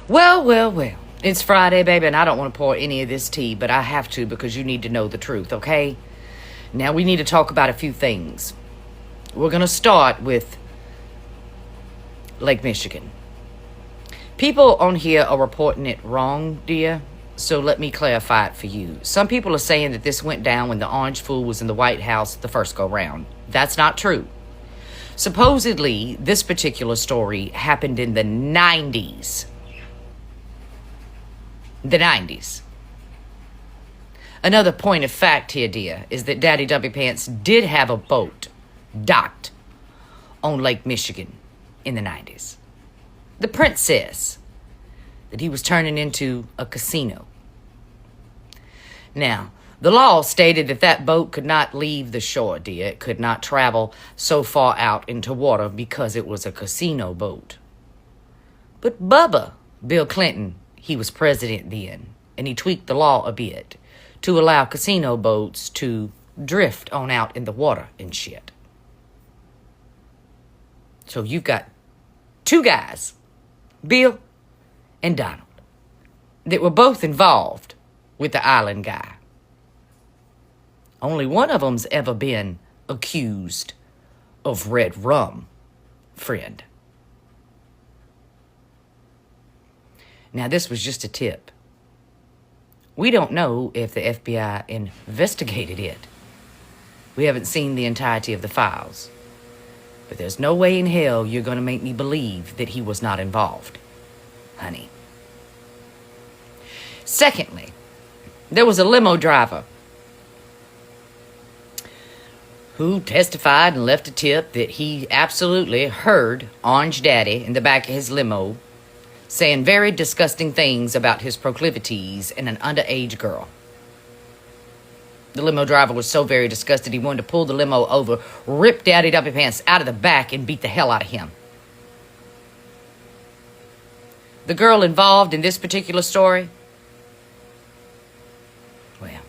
Well, well, well. It's Friday, baby, and I don't want to pour any of this tea, but I have to because you need to know the truth, okay? Now we need to talk about a few things. We're going to start with Lake Michigan. People on here are reporting it wrong, dear, so let me clarify it for you. Some people are saying that this went down when the orange fool was in the White House the first go-round. That's not true. Supposedly, this particular story happened in the 90s. The 90s. Another point of fact here, dear, is that Daddy W Pants did have a boat docked on Lake Michigan in the 90s. The print says that he was turning into a casino. Now, the law stated that that boat could not leave the shore, dear. It could not travel so far out into water because it was a casino boat. But Bubba, Bill Clinton, he was president then, and he tweaked the law a bit to allow casino boats to drift on out in the water and shit. So you've got two guys, Bill and Donald, that were both involved with the island guy. Only one of them's ever been accused of red rum, friend. Now, this was just a tip. We don't know if the FBI investigated it. We haven't seen the entirety of the files. But there's no way in hell you're going to make me believe that he was not involved, honey. Secondly, there was a limo driver who testified and left a tip that he absolutely heard Orange Daddy in the back of his limo saying very disgusting things about his proclivities in an underage girl. The limo driver was so very disgusted he wanted to pull the limo over, rip Daddy W Pants out of the back, and beat the hell out of him. The girl involved in this particular story, well,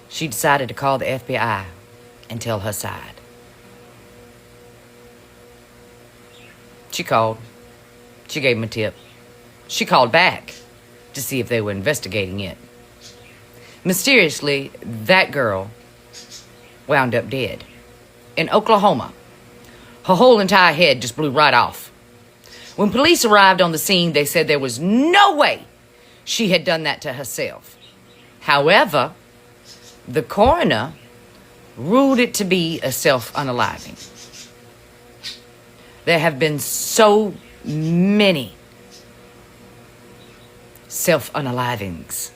she decided to call the FBI and tell her side. She called. She gave him a tip. She called back to see if they were investigating it. Mysteriously, that girl wound up dead in Oklahoma. Her whole entire head just blew right off. When police arrived on the scene, they said there was no way she had done that to herself. However, the coroner ruled it to be a self-unaliving. There have been so many self-unalivings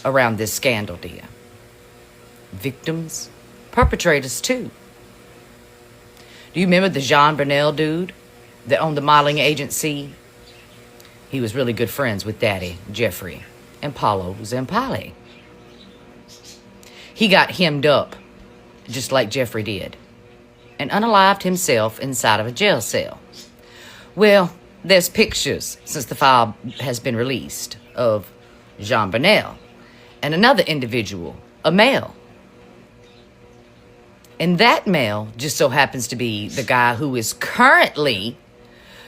around this scandal, dear. Victims, perpetrators too. Do you remember the Jean Burnell dude that owned the modeling agency? He was really good friends with Daddy, Jeffrey, and Paulo Zampali. He got hemmed up, just like Jeffrey did, and unalived himself inside of a jail cell. Well, there's pictures since the file has been released of Jean Burnell and another individual, a male. And that male just so happens to be the guy who is currently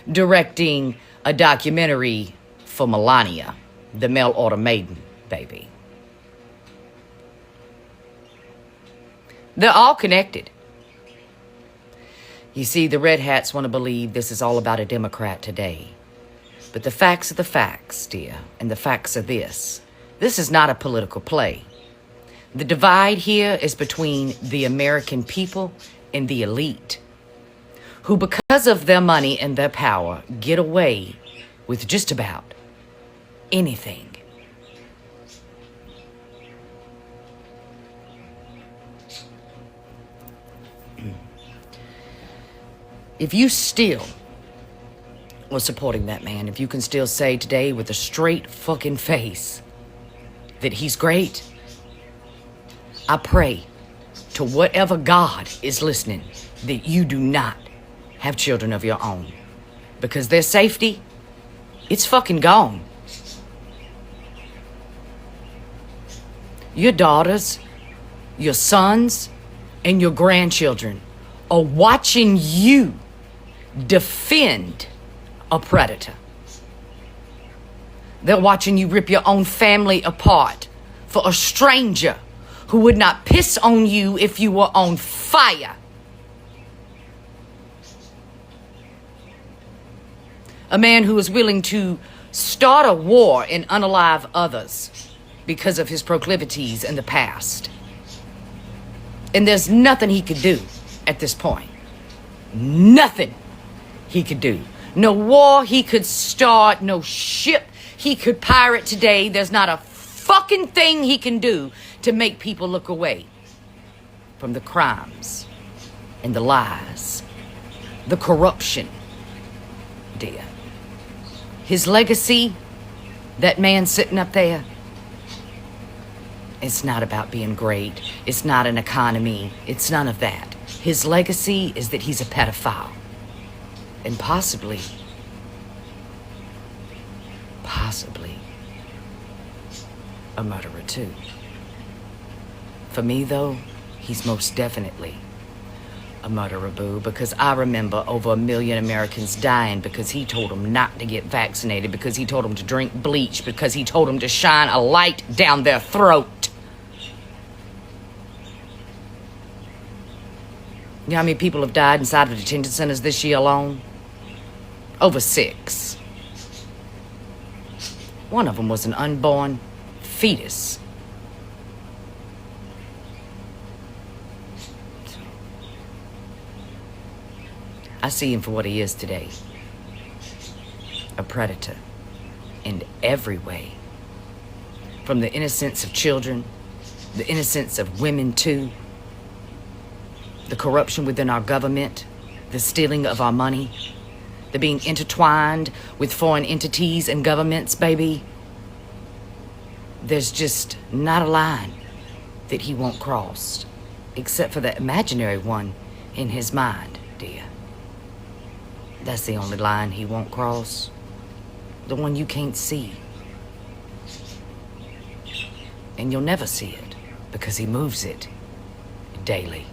directing a documentary for Melania, the mail order maiden baby. They're all connected. You see, the red hats want to believe this is all about a Democrat today. But the facts are the facts, dear, and the facts are this. This is not a political play. The divide here is between the American people and the elite, who, because of their money and their power, get away with just about anything. If you still were supporting that man, if you can still say today with a straight fucking face that he's great, I pray to whatever God is listening that you do not have children of your own. Because their safety, it's fucking gone. Your daughters, your sons, and your grandchildren are watching you defend a predator. They're watching you rip your own family apart for a stranger who would not piss on you if you were on fire. A man who is willing to start a war and unalive others because of his proclivities in the past. And there's nothing he could do at this point. Nothing he could do. No war he could start, no ship he could pirate today. There's not a fucking thing he can do to make people look away from the crimes and the lies, the corruption, dear. His legacy, that man sitting up there, it's not about being great. It's not an economy. It's none of that. His legacy is that he's a pedophile. And possibly, a murderer too. For me, though, he's most definitely a murderer, boo, because I remember over 1 million Americans dying because he told them not to get vaccinated, because he told them to drink bleach, because he told them to shine a light down their throat. You know how many people have died inside of detention centers this year alone? Over 6. One of them was an unborn fetus. I see him for what he is today. A predator in every way. From the innocence of children, the innocence of women too, the corruption within our government, the stealing of our money, the being intertwined with foreign entities and governments, baby. There's just not a line that he won't cross, except for the imaginary one in his mind, dear. That's the only line he won't cross. The one you can't see. And you'll never see it because he moves it daily.